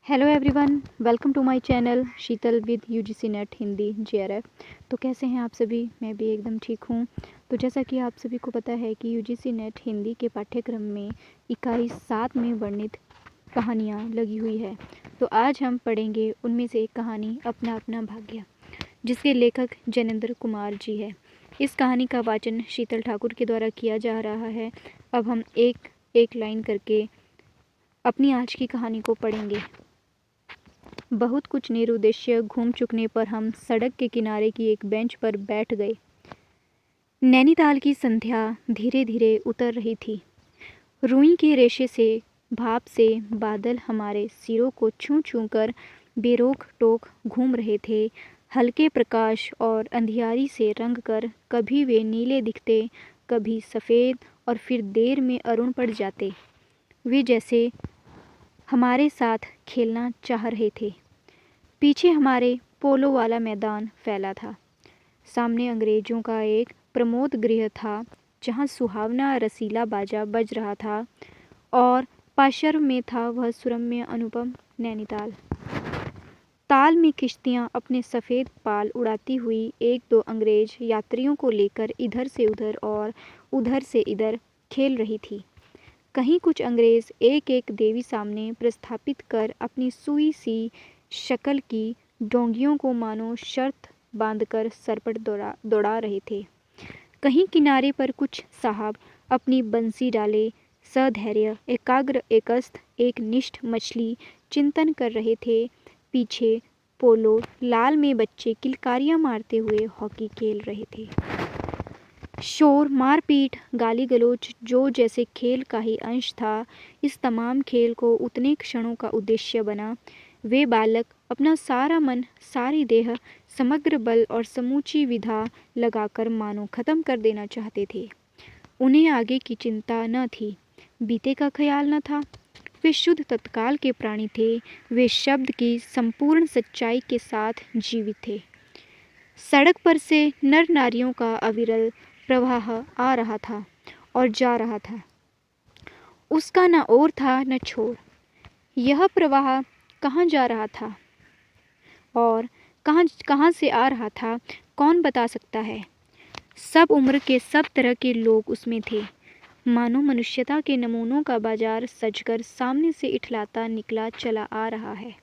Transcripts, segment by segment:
Hello everyone, welcome to my channel Sheetal with UGC NET Hindi JRF. तो कैसे हैं आप सभी? मैं भी एकदम ठीक हूँ। तो जैसा कि आप सभी को पता है कि यूजीसी नेट हिंदी के पाठ्यक्रम में इकाई 7 में वर्णित कहानियाँ लगी हुई है। तो आज हम पढ़ेंगे उनमें से एक कहानी अपना अपना भाग्य, जिसके लेखक जैनेंद्र कुमार जी है। इस कहानी का वाचन शीतल ठाकुर के द्वारा किया जा रहा है। अब हम एक एक लाइन करके अपनी आज की कहानी को पढ़ेंगे। बहुत कुछ निरुद्देश्य घूम चुकने पर हम सड़क के किनारे की एक बेंच पर बैठ गए। नैनीताल की संध्या धीरे धीरे उतर रही थी। रुई के रेशे से भाप से बादल हमारे सिरों को छू छू कर बेरोक टोक घूम रहे थे। हल्के प्रकाश और अंधियारी से रंग कर कभी वे नीले दिखते, कभी सफ़ेद, और फिर देर में अरुण पड़ जाते। वे जैसे हमारे साथ खेलना चाह रहे थे। पीछे हमारे पोलो वाला मैदान फैला था। सामने अंग्रेजों का एक प्रमोद गृह था, जहाँ सुहावना रसीला बाजा बज रहा था, और पार्श्व में था वह सुरम्य अनुपम नैनीताल। ताल में किश्तियाँ अपने सफ़ेद पाल उड़ाती हुई एक दो अंग्रेज यात्रियों को लेकर इधर से उधर और उधर से इधर खेल रही थी। कहीं कुछ अंग्रेज एक एक देवी सामने प्रस्थापित कर अपनी सुई सी शक्ल की डोंगियों को मानो शर्त बांधकर सरपट दौड़ा रहे थे। कहीं किनारे पर कुछ साहब अपनी बंसी डाले सधैर्य एकाग्र एकस्थ एक निष्ठ मछली चिंतन कर रहे थे। पीछे पोलो लाल में बच्चे किलकारियां मारते हुए हॉकी खेल रहे थे। शोर, मारपीट, गाली गलौज जो जैसे खेल का ही अंश था, इस तमाम खेल को उतने क्षणों का उद्देश्य बना। वे बालक अपना सारा मन, सारी देह, समग्र बल और समूची विधा लगाकर मानो खत्म कर देना चाहते थे। उन्हें आगे की चिंता न थी, बीते का ख्याल न था। वे शुद्ध तत्काल के प्राणी थे। वे शब्द की संपूर्ण सच्चाई के साथ जीवित थे। सड़क पर से नर नारियों का अविरल प्रवाह आ रहा था और जा रहा था। उसका न ओर था न छोर। यह प्रवाह कहाँ जा रहा था और कहाँ कहाँ से आ रहा था, कौन बता सकता है? सब उम्र के, सब तरह के लोग उसमें थे। मानो मनुष्यता के नमूनों का बाजार सजकर सामने से इठलाता निकला चला आ रहा है।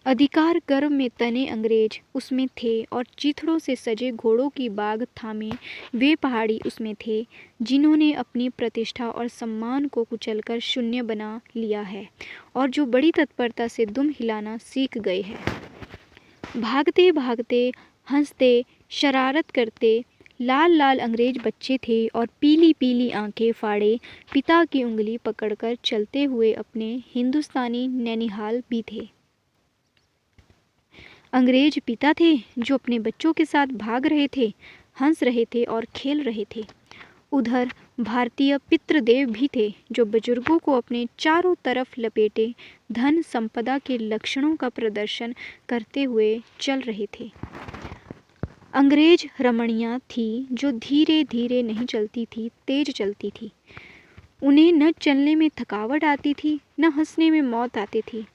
अधिकार गर्व में तने अंग्रेज उसमें थे, और चीथड़ों से सजे घोड़ों की बाग थामे वे पहाड़ी उसमें थे, जिन्होंने अपनी प्रतिष्ठा और सम्मान को कुचलकर शून्य बना लिया है, और जो बड़ी तत्परता से दुम हिलाना सीख गए हैं। भागते भागते, हंसते, शरारत करते लाल लाल अंग्रेज बच्चे थे, और पीली पीली आंखें फाड़े पिता की उंगली पकड़कर चलते हुए अपने हिंदुस्तानी नैनिहाल भी थे। अंग्रेज पिता थे जो अपने बच्चों के साथ भाग रहे थे, हंस रहे थे और खेल रहे थे। उधर भारतीय पितृदेव भी थे, जो बुजुर्गों को अपने चारों तरफ लपेटे धन संपदा के लक्षणों का प्रदर्शन करते हुए चल रहे थे। अंग्रेज रमणियाँ थी जो धीरे धीरे नहीं चलती थी, तेज चलती थी। उन्हें न चलने में थकावट आती थी, न हंसने में मौत आती थी।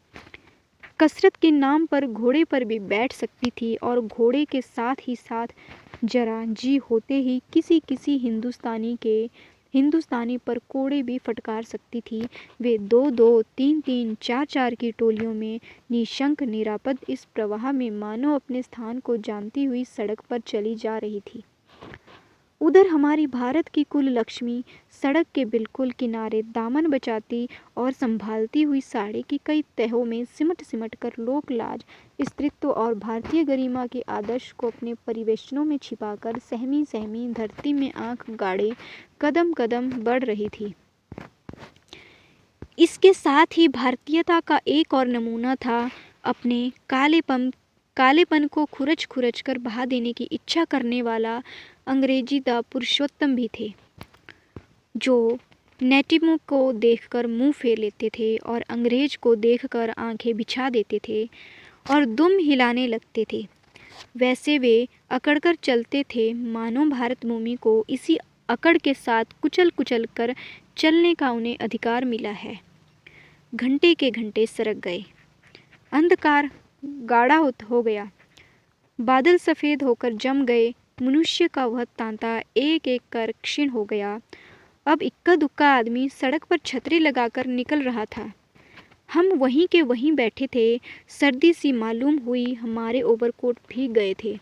कसरत के नाम पर घोड़े पर भी बैठ सकती थी, और घोड़े के साथ ही साथ जरा जी होते ही किसी किसी हिंदुस्तानी पर कोड़े भी फटकार सकती थी। वे दो दो, तीन तीन, चार चार की टोलियों में निशंक निरापद इस प्रवाह में मानो अपने स्थान को जानती हुई सड़क पर चली जा रही थी। उधर हमारी भारत की कुल लक्ष्मी सड़क के बिल्कुल किनारे दामन बचाती और संभालती हुई साड़ी की कई तहों में सिमट सिमट कर लोक लाज, स्त्रीत्व और भारतीय गरिमा के आदर्श को अपने परिवेशनों में छिपाकर सहमी सहमी धरती में आंख गाड़े कदम कदम बढ़ रही थी। इसके साथ ही भारतीयता का एक और नमूना था। अपने कालेपन को खुरच खुरच कर बहा देने की इच्छा करने वाला अंग्रेजी दा पुरुषोत्तम भी थे, जो नेटिवों को देखकर मुंह फेर लेते थे और अंग्रेज को देखकर आंखें बिछा देते थे और दुम हिलाने लगते थे। वैसे वे अकड़कर चलते थे, मानो भारत भूमि को इसी अकड़ के साथ कुचल कुचल कर चलने का उन्हें अधिकार मिला है। घंटे के घंटे सरक गए। अंधकार गाढ़ा हो गया, बादल सफ़ेद होकर जम गए, मनुष्य का वह तांता एक एक कर क्षीण हो गया। अब इक्का दुक्का आदमी सड़क पर छतरी लगाकर निकल रहा था। हम वहीं के वहीं बैठे थे। सर्दी सी मालूम हुई, हमारे ओवरकोट भीग गए थे।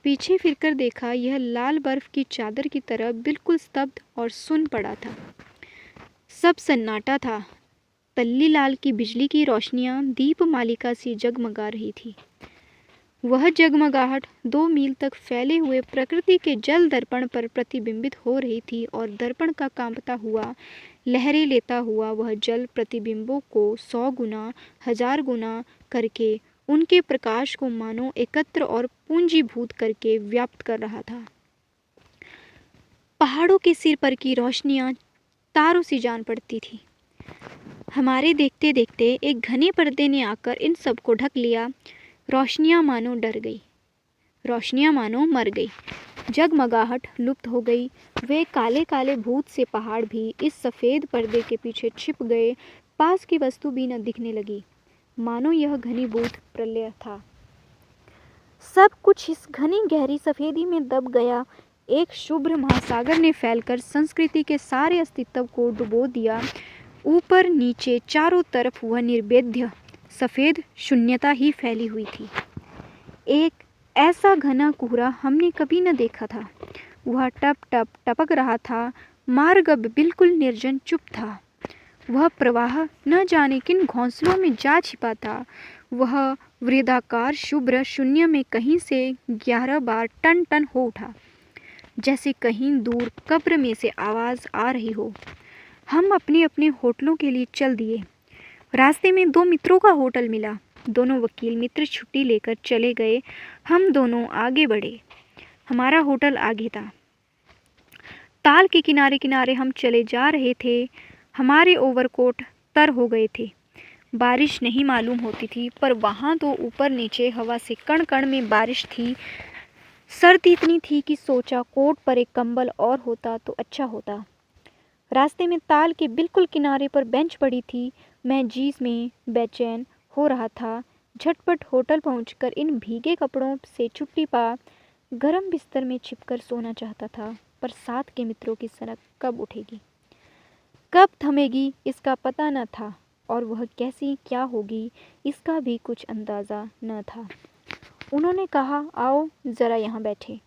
पीछे फिरकर देखा, यह लाल बर्फ की चादर की तरह बिल्कुल स्तब्ध और सुन पड़ा था। सब सन्नाटा था। तल्ली लाल की बिजली की रोशनियां दीप मालिका सी जगमगा रही थी। वह जगमगाहट 2 मील तक फैले हुए प्रकृति के जल दर्पण पर प्रतिबिंबित हो रही थी और दर्पण का कांपता हुआ, लहरें लेता हुआ वह जल प्रतिबिंबों को 100 गुना, 1000 गुना करके उनके प्रकाश को मानो एकत्र और पूंजीभूत करके व्याप्त कर रहा था। पहाड़ों के सिर पर की रोशनियां तारों सी जान पड़ती थी। हमारे देखते देखते एक घने पर्दे ने आकर इन सबको ढक लिया। रोशनियां मानो डर गई, रोशनियां मानो मर गई, जगमगाहट लुप्त हो गई। वे काले काले भूत से पहाड़ भी इस सफ़ेद पर्दे के पीछे छिप गए। पास की वस्तु भी न दिखने लगी, मानो यह घनीभूत प्रलय था। सब कुछ इस घनी गहरी सफ़ेदी में दब गया। एक शुभ्र महासागर ने फैलकर संस्कृति के सारे अस्तित्व को डुबो दिया। ऊपर नीचे चारों तरफ वह निर्भेद्य सफ़ेद शून्यता ही फैली हुई थी। एक ऐसा घना कोहरा हमने कभी न देखा था। वह टप टप टपक रहा था। मार्ग अब बिल्कुल निर्जन चुप था। वह प्रवाह न जाने किन घोंसलों में जा छिपा था। वह वृत्ताकार शुभ्र शून्य में कहीं से 11 बार टन टन हो उठा, जैसे कहीं दूर कब्र में से आवाज़ आ रही हो। हम अपने अपने होटलों के लिए चल दिए। रास्ते में 2 मित्रों का होटल मिला। दोनों वकील मित्र छुट्टी लेकर चले गए। हम दोनों आगे बढ़े। हमारा होटल आगे था। ताल के किनारे किनारे हम चले जा रहे थे। हमारे ओवरकोट तर हो गए थे। बारिश नहीं मालूम होती थी, पर वहाँ तो ऊपर नीचे हवा से कण कण में बारिश थी। सर्दी इतनी थी कि सोचा कोट पर एक कंबल और होता तो अच्छा होता। रास्ते में ताल के बिल्कुल किनारे पर बेंच पड़ी थी। मैं जीस में बेचैन हो रहा था। झटपट होटल पहुंचकर इन भीगे कपड़ों से छुट्टी पा गरम बिस्तर में छिपकर सोना चाहता था, पर साथ के मित्रों की सनक कब उठेगी, कब थमेगी, इसका पता न था, और वह कैसी क्या होगी इसका भी कुछ अंदाज़ा न था। उन्होंने कहा, आओ ज़रा यहाँ बैठे।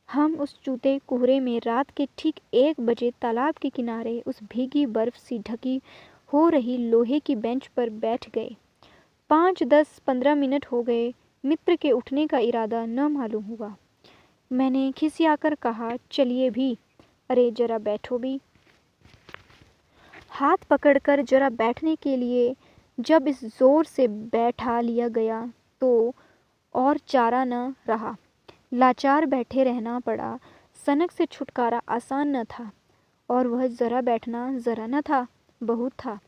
हम उस चूते कोहरे में रात के ठीक 1 बजे तालाब के किनारे उस भीगी बर्फ सी ढकी हो रही लोहे की बेंच पर बैठ गए। 5, 10, 15 मिनट हो गए। मित्र के उठने का इरादा न मालूम हुआ। मैंने खिसियाकर कहा, चलिए भी, अरे जरा बैठो भी। हाथ पकड़कर जरा बैठने के लिए जब इस जोर से बैठा लिया गया तो और चारा न रहा। लाचार बैठे रहना पड़ा। सनक से छुटकारा आसान न था, और वह ज़रा बैठना ज़रा न था, बहुत था।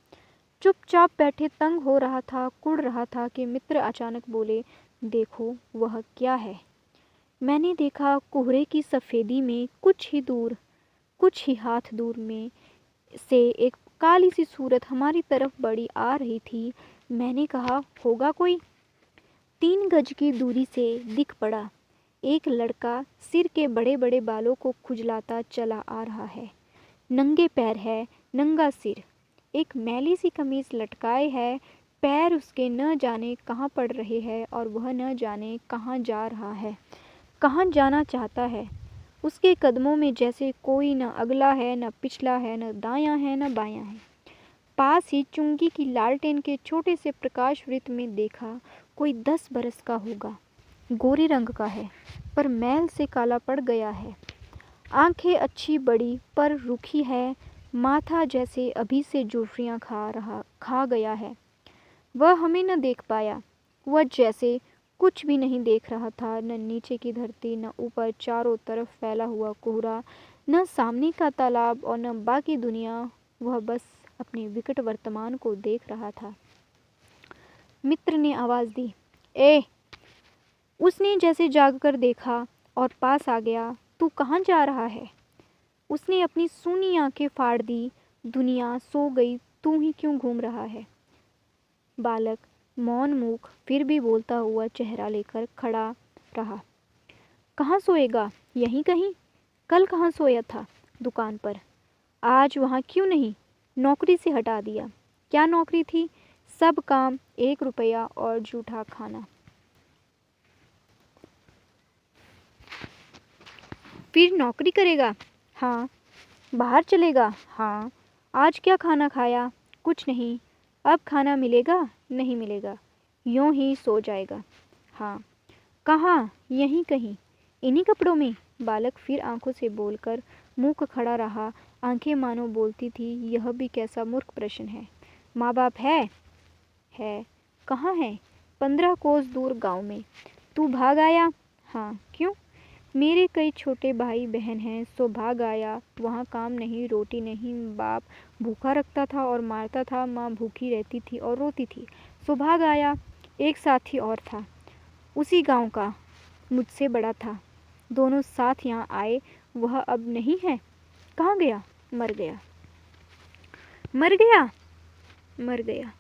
चुपचाप बैठे तंग हो रहा था, कुढ़ रहा था कि मित्र अचानक बोले, देखो वह क्या है। मैंने देखा, कोहरे की सफ़ेदी में कुछ ही हाथ दूर में से एक काली सी सूरत हमारी तरफ बढ़ी आ रही थी। मैंने कहा, होगा कोई। 3 गज की दूरी से दिख पड़ा। एक लड़का सिर के बड़े बड़े बालों को खुजलाता चला आ रहा है। नंगे पैर है, नंगा सिर, एक मैली सी कमीज लटकाए है। पैर उसके न जाने कहाँ पड़ रहे हैं, और वह न जाने कहाँ जा रहा है, कहाँ जाना चाहता है। उसके कदमों में जैसे कोई न अगला है, न पिछला है, न दायां है, न बायां है। पास ही चुंगी की लालटेन के छोटे से प्रकाश वृत्त में देखा, कोई 10 बरस का होगा। गोरे रंग का है, पर मैल से काला पड़ गया है। आंखें अच्छी बड़ी पर रूखी है। माथा जैसे अभी से जुल्फियाँ खा गया है। वह हमें न देख पाया। वह जैसे कुछ भी नहीं देख रहा था, न नीचे की धरती, न ऊपर चारों तरफ फैला हुआ कोहरा, न सामने का तालाब और न बाकी दुनिया। वह बस अपने विकट वर्तमान को देख रहा था। मित्र ने आवाज़ दी, ए! उसने जैसे जागकर देखा और पास आ गया। तू कहाँ जा रहा है? उसने अपनी सूनी आंखें फाड़ दी। दुनिया सो गई, तू ही क्यों घूम रहा है? बालक, मौन मुख फिर भी बोलता हुआ चेहरा लेकर खड़ा रहा। कहाँ सोएगा? यहीं कहीं? कल कहाँ सोया था? दुकान पर। आज वहाँ क्यों नहीं? नौकरी से हटा दिया। क्या नौकरी थी? सब काम, 1 रुपया और जूठा खाना। फिर नौकरी करेगा? हाँ। बाहर चलेगा? हाँ। आज क्या खाना खाया? कुछ नहीं। अब खाना मिलेगा? नहीं मिलेगा। यूं ही सो जाएगा। हाँ। कहाँ? यहीं कहीं। इन्हीं कपड़ों में? बालक फिर आंखों से बोलकर मुंह खड़ा रहा। आंखें मानो बोलती थी, यह भी कैसा मूर्ख प्रश्न है। माँ बाप है? है। कहाँ है? 15 कोस दूर गांव में। तू भाग आया? हाँ। क्यों? मेरे कई छोटे भाई बहन हैं, सो भाग आया। वहाँ काम नहीं, रोटी नहीं, बाप भूखा रखता था और मारता था, माँ भूखी रहती थी और रोती थी, सो भाग आया। एक साथी और था, उसी गांव का, मुझसे बड़ा था। दोनों साथ यहाँ आए। वह अब नहीं है। कहाँ गया? मर गया। मर गया? मर गया।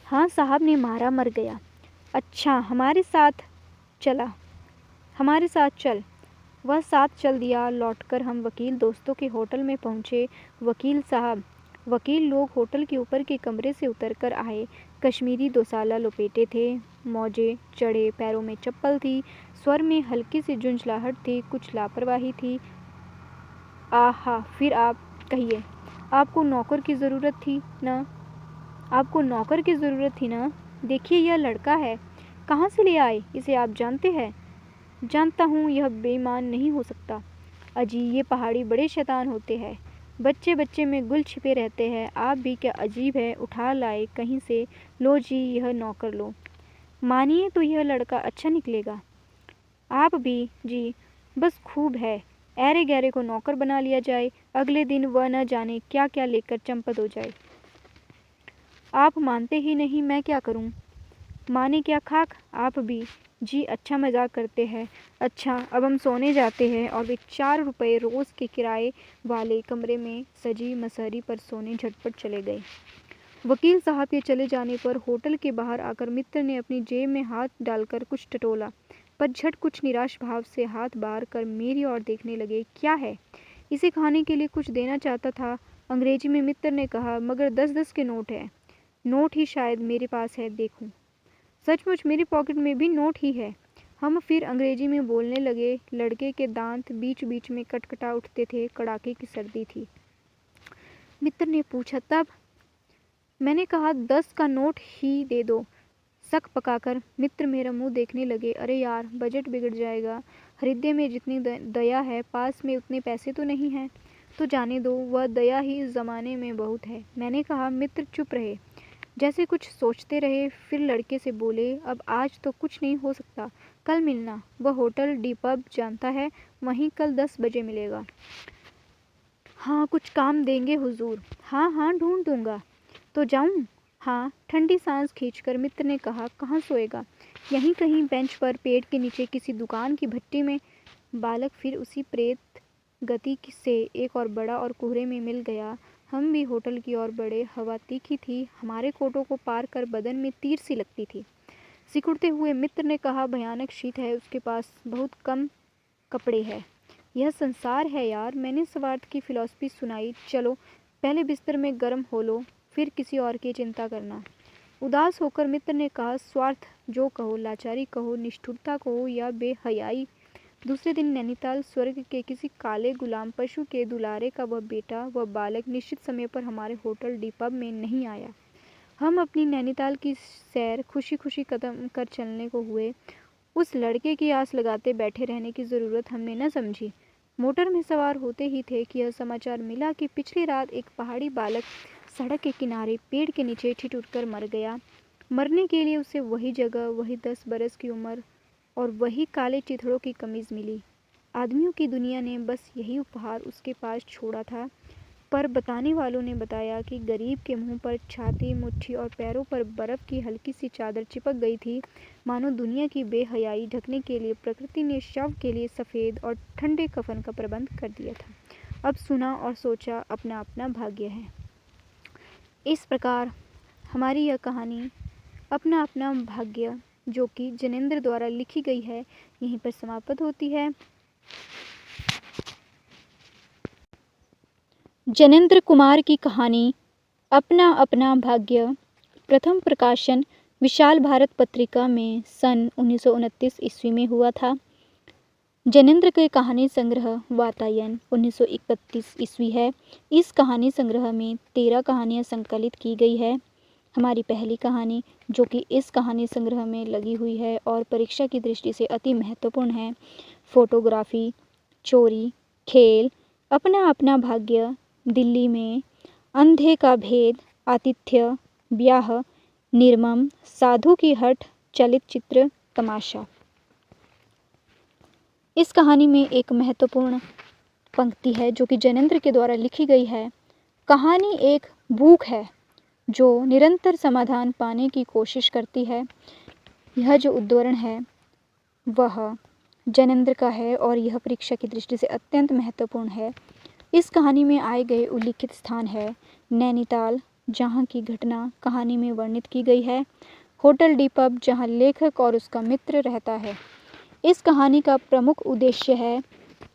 हाँ साहब ने मारा, मर गया। अच्छा, हमारे साथ चला? हमारे साथ चल। वह साथ चल दिया। लौटकर हम वकील दोस्तों के होटल में पहुंचे। वकील साहब, वकील लोग होटल के ऊपर के कमरे से उतरकर आए। कश्मीरी दोसाला लपेटे थे, मौजे चढ़े, पैरों में चप्पल थी, स्वर में हल्की सी झुंझलाहट थी, कुछ लापरवाही थी। आहा, फिर आप कहिए, आपको नौकर की ज़रूरत थी ना? आपको नौकर की ज़रूरत थी ना? देखिए यह लड़का है। कहाँ से ले आए? इसे आप जानते हैं? जानता हूँ, यह बेईमान नहीं हो सकता। अजी, ये पहाड़ी बड़े शैतान होते हैं। बच्चे बच्चे में गुल छिपे रहते हैं। आप भी क्या अजीब है, उठा लाए कहीं से। लो जी, यह नौकर लो। मानिए तो यह लड़का अच्छा निकलेगा। आप भी जी, बस खूब है। ऐरे गैरे को नौकर बना लिया जाए, अगले दिन वह न जाने क्या क्या लेकर चंपत हो जाए। आप मानते ही नहीं, मैं क्या करूं? माने क्या खाक? आप भी जी, अच्छा मजाक करते हैं। अच्छा, अब हम सोने जाते हैं। और वे 4 रुपये रोज़ के किराए वाले कमरे में सजी मसहरी पर सोने झटपट चले गए। वकील साहब के चले जाने पर होटल के बाहर आकर मित्र ने अपनी जेब में हाथ डालकर कुछ टटोला, पर झट कुछ निराश भाव से हाथ बाहर कर मेरी ओर देखने लगे। क्या है? इसे खाने के लिए कुछ देना चाहता था। अंग्रेजी में मित्र ने कहा, मगर 10-10 के नोट है। नोट ही शायद मेरे पास है, देखूं। सचमुच मेरी पॉकेट में भी नोट ही है। हम फिर अंग्रेजी में बोलने लगे। लड़के के दांत बीच बीच में कटकटा उठते थे, कड़ाके की सर्दी थी। मित्र ने पूछा, तब? मैंने कहा, 10 का नोट ही दे दो। शक पकाकर मित्र मेरा मुंह देखने लगे। अरे यार, बजट बिगड़ जाएगा। हृदय में जितनी दया है, पास में उतने पैसे तो नहीं हैं। तो जाने दो, वह दया ही इस जमाने में बहुत है। मैंने कहा। मित्र चुप रहे, जैसे कुछ सोचते रहे। फिर लड़के से बोले, अब आज तो कुछ नहीं हो सकता, कल मिलना। वह होटल डी पब जानता है, वहीं कल 10 बजे मिलेगा। हाँ, कुछ काम देंगे हुजूर। हाँ हाँ, ढूंढ दूंगा। तो जाऊं? हाँ। ठंडी सांस खींचकर मित्र ने कहा, कहाँ सोएगा? यहीं कहीं, बेंच पर, पेड़ के नीचे, किसी दुकान की भट्टी में। बालक फिर उसी प्रेत गति से एक और बड़ा और कोहरे में मिल गया। हम भी होटल की ओर बढ़े। हवा तीखी थी, हमारे कोटों को पार कर बदन में तीर सी लगती थी। सिकुड़ते हुए मित्र ने कहा, भयानक शीत है, उसके पास बहुत कम कपड़े हैं। यह संसार है यार। मैंने स्वार्थ की फिलॉसफी सुनाई। चलो, पहले बिस्तर में गर्म हो लो, फिर किसी और की चिंता करना। उदास होकर मित्र ने कहा, स्वार्थ जो कहो, लाचारी कहो, निष्ठुरता कहो या बेहयाई। दूसरे दिन नैनीताल स्वर्ग के किसी काले गुलाम पशु के दुलारे का वह बेटा, वह बालक निश्चित समय पर हमारे होटल डी पब में नहीं आया। हम अपनी नैनीताल की सैर खुशी खुशी कदम कर चलने को हुए। उस लड़के की आस लगाते बैठे रहने की ज़रूरत हमने न समझी। मोटर में सवार होते ही थे कि यह समाचार मिला कि पिछली रात एक पहाड़ी बालक सड़क के किनारे पेड़ के नीचे ठिठुर कर मर गया। मरने के लिए उसे वही जगह, वही 10 बरस की उम्र और वही काले चिथड़ों की कमीज मिली। आदमियों की दुनिया ने बस यही उपहार उसके पास छोड़ा था। पर बताने वालों ने बताया कि गरीब के मुंह पर छाती, मुट्ठी और पैरों पर बर्फ की हल्की सी चादर चिपक गई थी, मानो दुनिया की बेहयाई ढकने के लिए प्रकृति ने शव के लिए सफ़ेद और ठंडे कफन का प्रबंध कर दिया था। अब सुना और सोचा, अपना अपना भाग्य है। इस प्रकार हमारी यह कहानी अपना अपना भाग्य जो कि जैनेंद्र द्वारा लिखी गई है यहीं पर समाप्त होती है। जैनेंद्र कुमार की कहानी अपना अपना भाग्य प्रथम प्रकाशन विशाल भारत पत्रिका में सन 1929 ईस्वी में हुआ था। जैनेंद्र के कहानी संग्रह वातायन 1931 ईस्वी है। इस कहानी संग्रह में 13 कहानियाँ संकलित की गई है। हमारी पहली कहानी जो कि इस कहानी संग्रह में लगी हुई है और परीक्षा की दृष्टि से अति महत्वपूर्ण है, फोटोग्राफी, चोरी, खेल, अपना अपना भाग्य, दिल्ली में, अंधे का भेद, आतिथ्य, ब्याह, निर्मम, साधु की हट, चलित चित्र, तमाशा। इस कहानी में एक महत्वपूर्ण पंक्ति है जो कि जैनेंद्र के द्वारा लिखी गई है। कहानी एक भूख है जो निरंतर समाधान पाने की कोशिश करती है। यह जो उद्धरण है वह जैनेंद्र का है और यह परीक्षा की दृष्टि से अत्यंत महत्वपूर्ण है। इस कहानी में आए गए उल्लिखित स्थान है नैनीताल, जहाँ की घटना कहानी में वर्णित की गई है, होटल डी पब जहाँ लेखक और उसका मित्र रहता है। इस कहानी का प्रमुख उद्देश्य है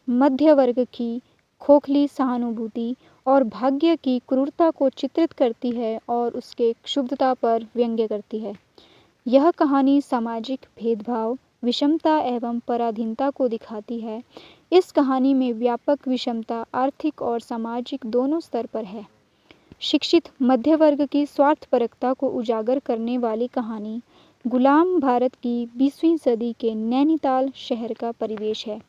मध्य वर्ग की खोखली सहानुभूति और भाग्य की क्रूरता को चित्रित करती है और उसके क्षुब्धता पर व्यंग्य करती है। यह कहानी सामाजिक भेदभाव, विषमता एवं पराधीनता को दिखाती है। इस कहानी में व्यापक विषमता आर्थिक और सामाजिक दोनों स्तर पर है। शिक्षित मध्य वर्ग की स्वार्थपरकता को उजागर करने वाली कहानी गुलाम भारत की 20वीं सदी के नैनीताल शहर का परिवेश है।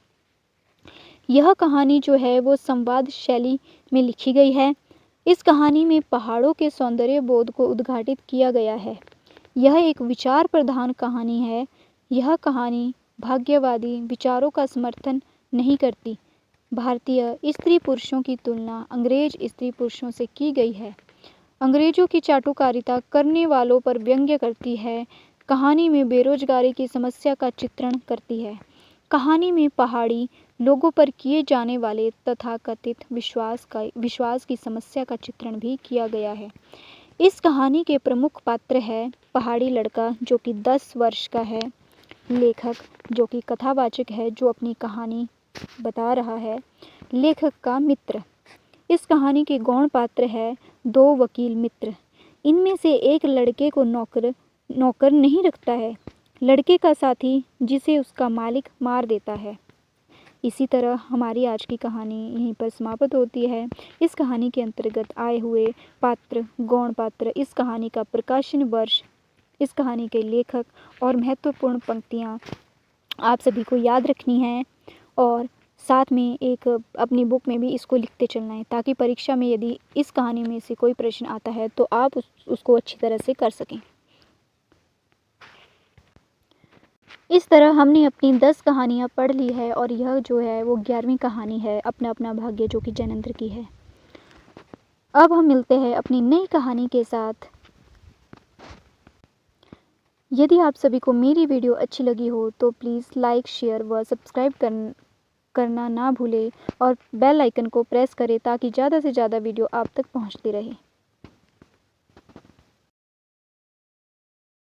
यह कहानी जो है वो संवाद शैली में लिखी गई है। इस कहानी में पहाड़ों के सौंदर्य बोध को उद्घाटित किया गया है। यह एक विचार प्रधान कहानी है। यह कहानी भाग्यवादी विचारों का समर्थन नहीं करती। भारतीय स्त्री पुरुषों की तुलना अंग्रेज स्त्री पुरुषों से की गई है। अंग्रेजों की चाटुकारिता करने वालों पर व्यंग्य करती है। कहानी में बेरोजगारी की समस्या का चित्रण करती है। कहानी में पहाड़ी लोगों पर किए जाने वाले तथाकथित विश्वास की समस्या का चित्रण भी किया गया है। इस कहानी के प्रमुख पात्र है पहाड़ी लड़का जो कि 10 वर्ष का है, लेखक जो कि कथावाचक है जो अपनी कहानी बता रहा है, लेखक का मित्र। इस कहानी के गौण पात्र है 2 वकील मित्र। इनमें से एक लड़के को नौकर नहीं रखता है, लड़के का साथी जिसे उसका मालिक मार देता है। इसी तरह हमारी आज की कहानी यहीं पर समाप्त होती है। इस कहानी के अंतर्गत आए हुए पात्र, गौण पात्र, इस कहानी का प्रकाशन वर्ष, इस कहानी के लेखक और महत्वपूर्ण पंक्तियाँ आप सभी को याद रखनी है और साथ में एक अपनी बुक में भी इसको लिखते चलना है ताकि परीक्षा में यदि इस कहानी में से कोई प्रश्न आता है तो आप उसको अच्छी तरह से कर सकें। इस तरह हमने अपनी 10 कहानियाँ पढ़ ली है और यह जो है वो 11वीं कहानी है अपना अपना भाग्य जो कि जैनेंद्र की है। अब हम मिलते हैं अपनी नई कहानी के साथ। यदि आप सभी को मेरी वीडियो अच्छी लगी हो तो प्लीज़ लाइक, शेयर व सब्सक्राइब करना ना भूलें और बेल आइकन को प्रेस करें ताकि ज़्यादा से ज़्यादा वीडियो आप तक पहुंचती रहे।